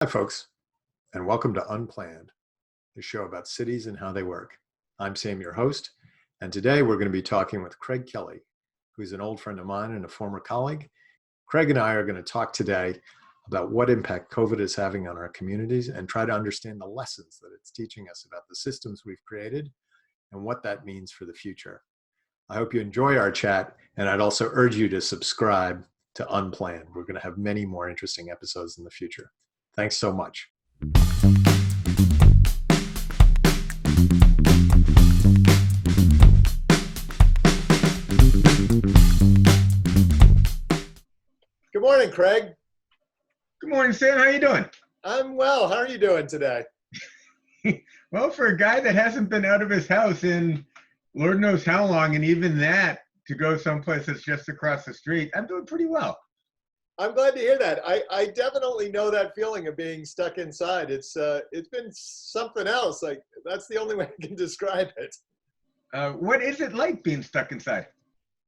Hi, folks, and welcome to Unplanned, the show about cities and how they work. I'm Sam, your host, and today we're going to be talking with Craig Kelley, who's an old friend of mine and a former colleague. Craig and I are going to talk today about what impact COVID is having on our communities and try to understand the lessons that it's teaching us about the systems we've created and what that means for the future. I hope you enjoy our chat, and I'd also urge you to subscribe to Unplanned. We're going to have many more interesting episodes in the future. Thanks so much. Good morning, Craig. Good morning, Sam. How you doing? I'm well. How are you doing today? Well, for a guy that hasn't been out of his house in Lord knows how long, and even that to go someplace that's just across the street, I'm doing pretty well. I'm glad to hear that. I definitely know that feeling of being stuck inside. It's been something else. Like, that's the only way I can describe it. What is it like being stuck inside?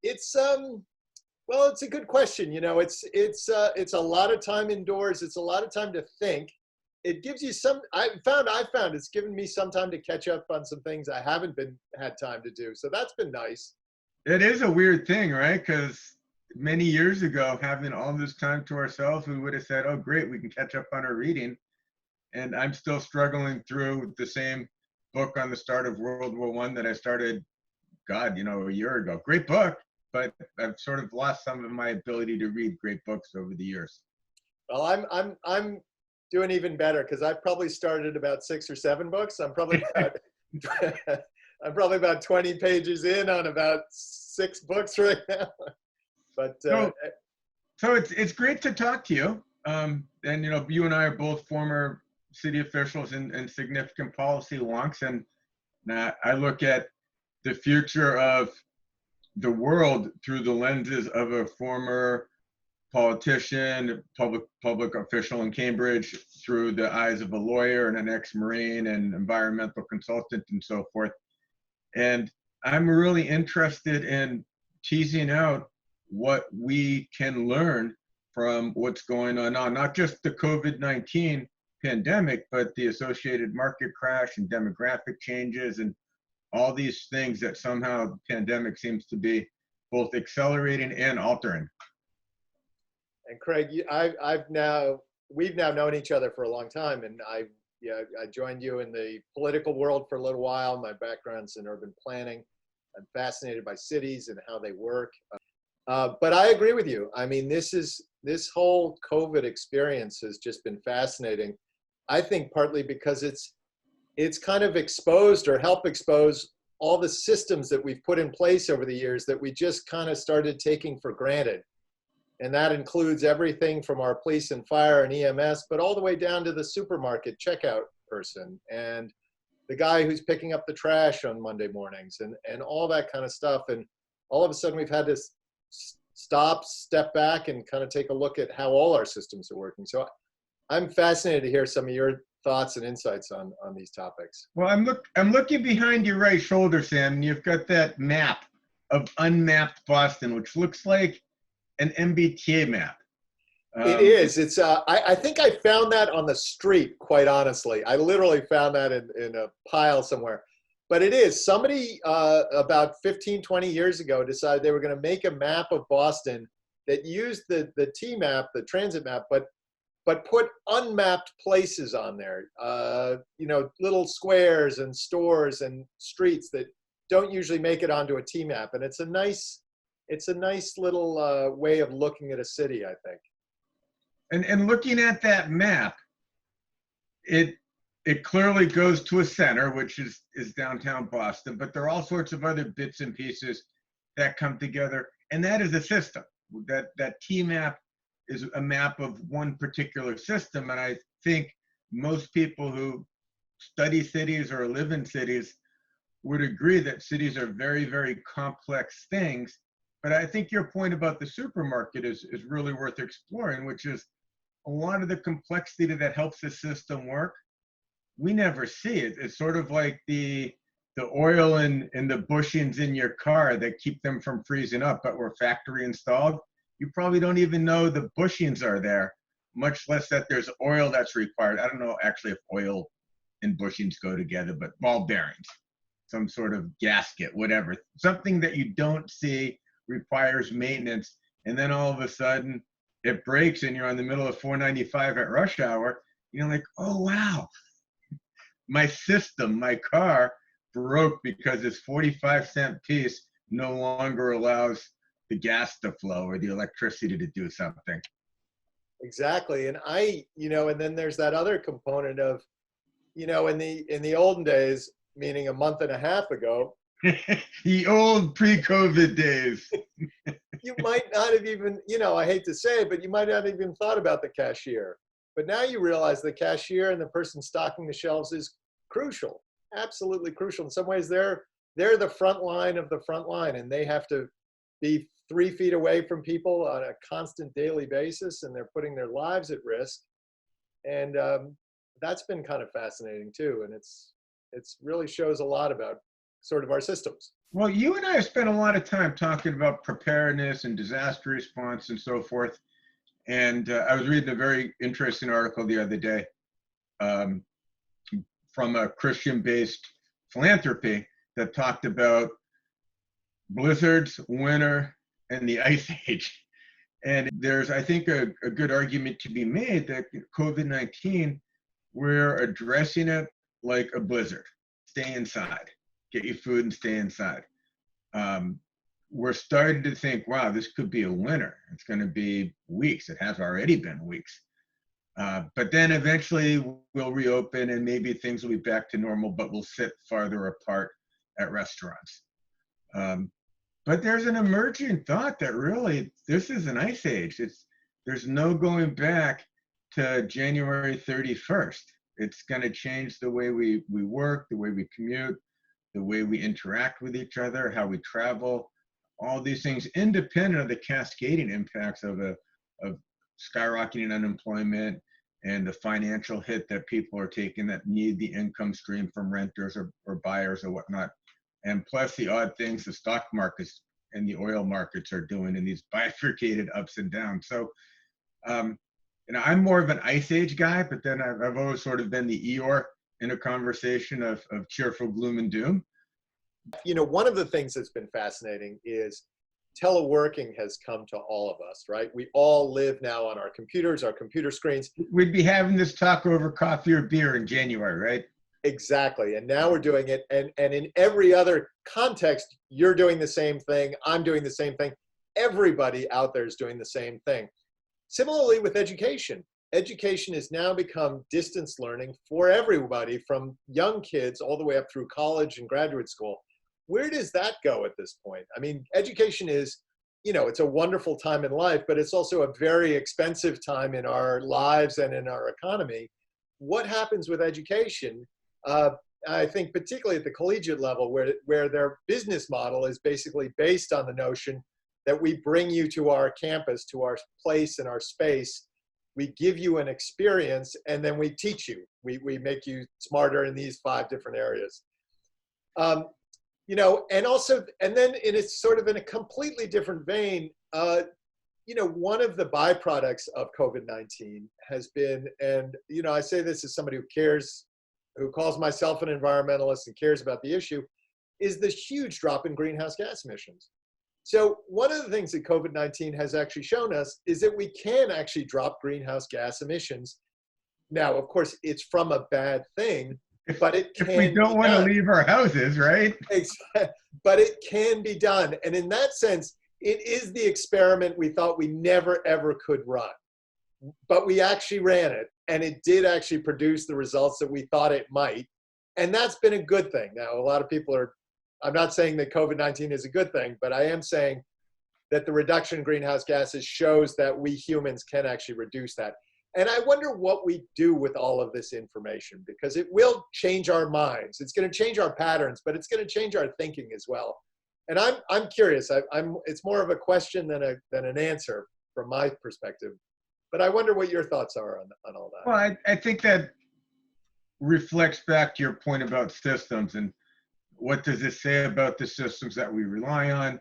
It's well, it's a good question. You know, it's a lot of time indoors. It's a lot of time to think. It gives you some. I found it's given me some time to catch up on some things I haven't had time to do. So that's been nice. It is a weird thing, right? Because many years ago, having all this time to ourselves, we would have said, oh, great, we can catch up on our reading. And I'm still struggling through the same book on the start of World War I that I started, God, a year ago. Great book, but I've sort of lost some of my ability to read great books over the years. Well, I'm doing even better because I've probably started about 6 or 7 books. I'm probably about 20 pages in on about 6 books right now. But so it's great to talk to you. And you and I are both former city officials in significant policy wonks, and I look at the future of the world through the lenses of a former politician, public official in Cambridge, through the eyes of a lawyer and an ex-Marine and environmental consultant and so forth. And I'm really interested in teasing out what we can learn from what's going on now, not just the COVID-19 pandemic, but the associated market crash and demographic changes and all these things that somehow the pandemic seems to be both accelerating and altering. And Craig, we've now known each other for a long time, and I joined you in the political world for a little while. My background's in urban planning. I'm fascinated by cities and how they work. But I agree with you. I mean, this whole COVID experience has just been fascinating. I think partly because it's kind of exposed or helped expose all the systems that we've put in place over the years that we just kind of started taking for granted. And that includes everything from our police and fire and EMS, but all the way down to the supermarket checkout person and the guy who's picking up the trash on Monday mornings and all that kind of stuff. And all of a sudden we've had to step back and kind of take a look at how all our systems are working. So I'm fascinated to hear some of your thoughts and insights on these topics. Well, I'm looking behind your right shoulder, Sam, and you've got that map of unmapped Boston, which looks like an MBTA map. It is. It's. I think I found that on the street, quite honestly. I literally found that in a pile somewhere. But it is. Somebody about 15, 20 years ago decided they were going to make a map of Boston that used the T-map, the transit map, but put unmapped places on there. Little squares and stores and streets that don't usually make it onto a T-map. And it's a nice little way of looking at a city, I think. And looking at that map, it clearly goes to a center, which is downtown Boston, but there are all sorts of other bits and pieces that come together, and that is a system. That T-map is a map of one particular system, and I think most people who study cities or live in cities would agree that cities are very, very complex things. But I think your point about the supermarket is really worth exploring, which is a lot of the complexity that helps the system work, we never see it. It's sort of like the oil and the bushings in your car that keep them from freezing up, but were factory installed. You probably don't even know the bushings are there much less that there's oil that's required. I don't know actually if oil and bushings go together, but ball bearings, some sort of gasket, whatever. Something that you don't see requires maintenance. And then all of a sudden it breaks and you're on the middle of 495 at rush hour. You're like, oh, wow, my system, my car broke because this 45-cent piece no longer allows the gas to flow or the electricity to do something. Exactly. And and then there's that other component of, in the olden days, meaning a month and a half ago, The old pre-COVID days. you might not have even, I hate to say it, but you might not have even thought about the cashier. But now you realize the cashier and the person stocking the shelves is crucial, absolutely crucial. In some ways, they're the front line of the front line, and they have to be 3 feet away from people on a constant daily basis, and they're putting their lives at risk. And that's been kind of fascinating too. And it's really shows a lot about sort of our systems. Well, you and I have spent a lot of time talking about preparedness and disaster response and so forth. And I was reading a very interesting article the other day from a Christian-based philanthropy that talked about blizzards, winter, and the ice age. And there's, I think, a good argument to be made that COVID-19, we're addressing it like a blizzard. Stay inside, get your food and stay inside. We're starting to think, wow, this could be a winter. It's going to be weeks. It has already been weeks. But then eventually we'll reopen and maybe things will be back to normal, but we'll sit farther apart at restaurants. But there's an emerging thought that really this is an ice age. There's no going back to January 31st. It's going to change the way we work, the way we commute, the way we interact with each other, how we travel, all these things independent of the cascading impacts of skyrocketing unemployment and the financial hit that people are taking that need the income stream from renters or buyers or whatnot. And plus the odd things the stock markets and the oil markets are doing in these bifurcated ups and downs. So, I'm more of an ice age guy, but then I've always sort of been the Eeyore in a conversation of cheerful gloom and doom. One of the things that's been fascinating is teleworking has come to all of us, right? We all live now on our computers, our computer screens. We'd be having this talk over coffee or beer in January, right? Exactly. And now we're doing it. And in every other context, you're doing the same thing. I'm doing the same thing. Everybody out there is doing the same thing. Similarly with education. Education has now become distance learning for everybody from young kids all the way up through college and graduate school. Where does that go at this point? I mean, education is, it's a wonderful time in life, but it's also a very expensive time in our lives and in our economy. What happens with education? I think particularly at the collegiate level where their business model is basically based on the notion that we bring you to our campus, to our place and our space, we give you an experience, and then we teach you. We make you smarter in these 5 different areas. And then it's sort of in a completely different vein, one of the byproducts of COVID-19 has been, and, I say this as somebody who calls myself an environmentalist and cares about the issue, is the huge drop in greenhouse gas emissions. So one of the things that COVID-19 has actually shown us is that we can actually drop greenhouse gas emissions. Now, of course, it's from a bad thing, but it can be done. If we don't want to leave our houses, right? But it can be done. And in that sense, it is the experiment we thought we never, ever could run. But we actually ran it, and it did actually produce the results that we thought it might. And that's been a good thing. Now, a lot of people I'm not saying that COVID-19 is a good thing, but I am saying that the reduction in greenhouse gases shows that we humans can actually reduce that. And I wonder what we do with all of this information, because it will change our minds. It's going to change our patterns, but it's going to change our thinking as well. And I'm curious. It's more of a question than an answer from my perspective. But I wonder what your thoughts are on all that. Well, I think that reflects back to your point about systems and what does it say about the systems that we rely on,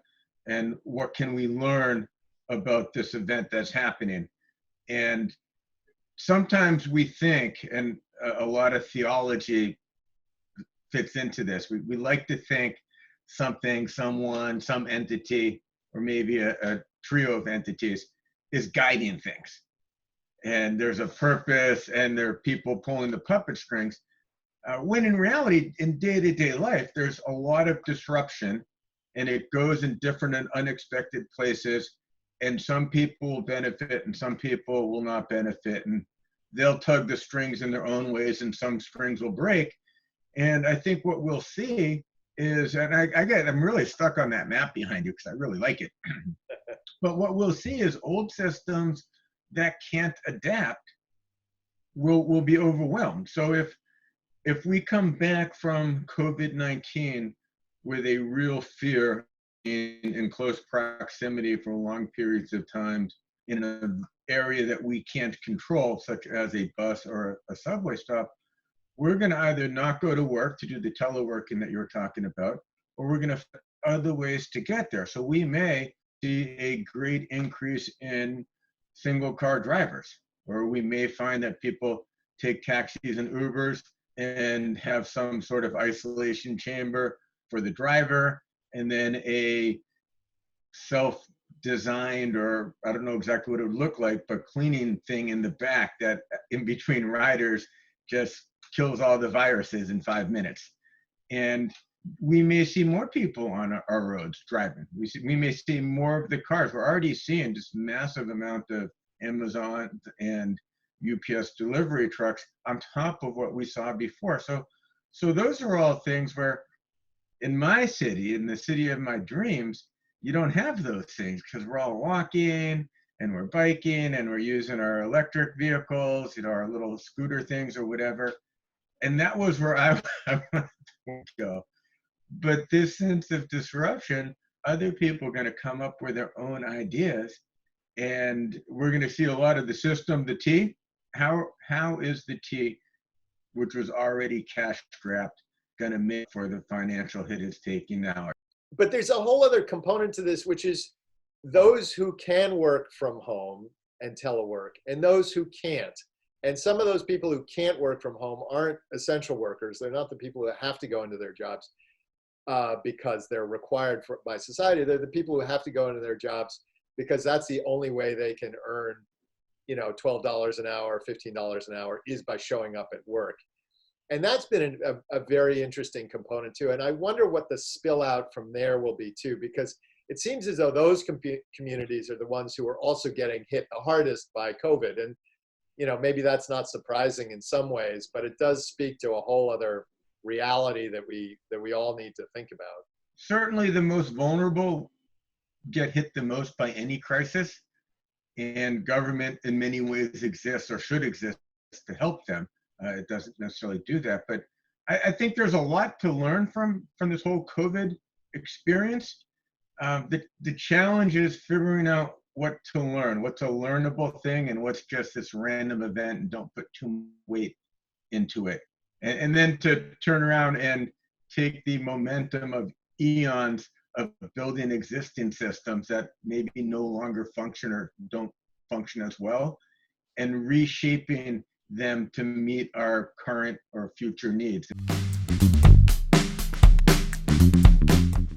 and what can we learn about this event that's happening. And sometimes we think, and a lot of theology fits into this. We like to think something, someone, some entity, or maybe a trio of entities is guiding things. And there's a purpose, and there are people pulling the puppet strings. When in reality, in day-to-day life, there's a lot of disruption, and it goes in different and unexpected places. And some people will benefit, and some people will not benefit. And they'll tug the strings in their own ways, and some strings will break. And I think what we'll see is, and I'm really stuck on that map behind you because I really like it. But what we'll see is old systems that can't adapt will be overwhelmed. So if we come back from COVID-19 with a real fear in close proximity for long periods of time in an area that we can't control, such as a bus or a subway stop, we're going to either not go to work to do the teleworking that you're talking about, or we're going to find other ways to get there. So we may see a great increase in single car drivers, or we may find that people take taxis and Ubers and have some sort of isolation chamber for the driver, and then a self-designed, or I don't know exactly what it would look like, but cleaning thing in the back that in between riders just kills all the viruses in 5 minutes. And we may see more people on our roads driving. We may see more of the cars. We're already seeing just massive amount of Amazon and UPS delivery trucks on top of what we saw before. So those are all things where in my city, in the city of my dreams, you don't have those things because we're all walking and we're biking and we're using our electric vehicles, our little scooter things or whatever. And that was where I wanted to go. But this sense of disruption, other people are going to come up with their own ideas, and we're going to see a lot of the system, the T. How is the T, which was already cash strapped, going to make for the financial hit it's taking now? But there's a whole other component to this, which is those who can work from home and telework, and those who can't. And some of those people who can't work from home aren't essential workers. They're not the people that have to go into their jobs because they're required by society. They're the people who have to go into their jobs because that's the only way they can earn, $12 an hour, $15 an hour is by showing up at work. And that's been a very interesting component too. And I wonder what the spill out from there will be too, because it seems as though those communities are the ones who are also getting hit the hardest by COVID. And maybe that's not surprising in some ways, but it does speak to a whole other reality that we all need to think about. Certainly the most vulnerable get hit the most by any crisis, and government in many ways exists or should exist to help them. It doesn't necessarily do that, but I think there's a lot to learn from this whole COVID experience. The challenge is figuring out what to learn, what's a learnable thing and what's just this random event, and don't put too much weight into it. And then to turn around and take the momentum of eons of building existing systems that maybe no longer function or don't function as well, and reshaping them to meet our current or future needs.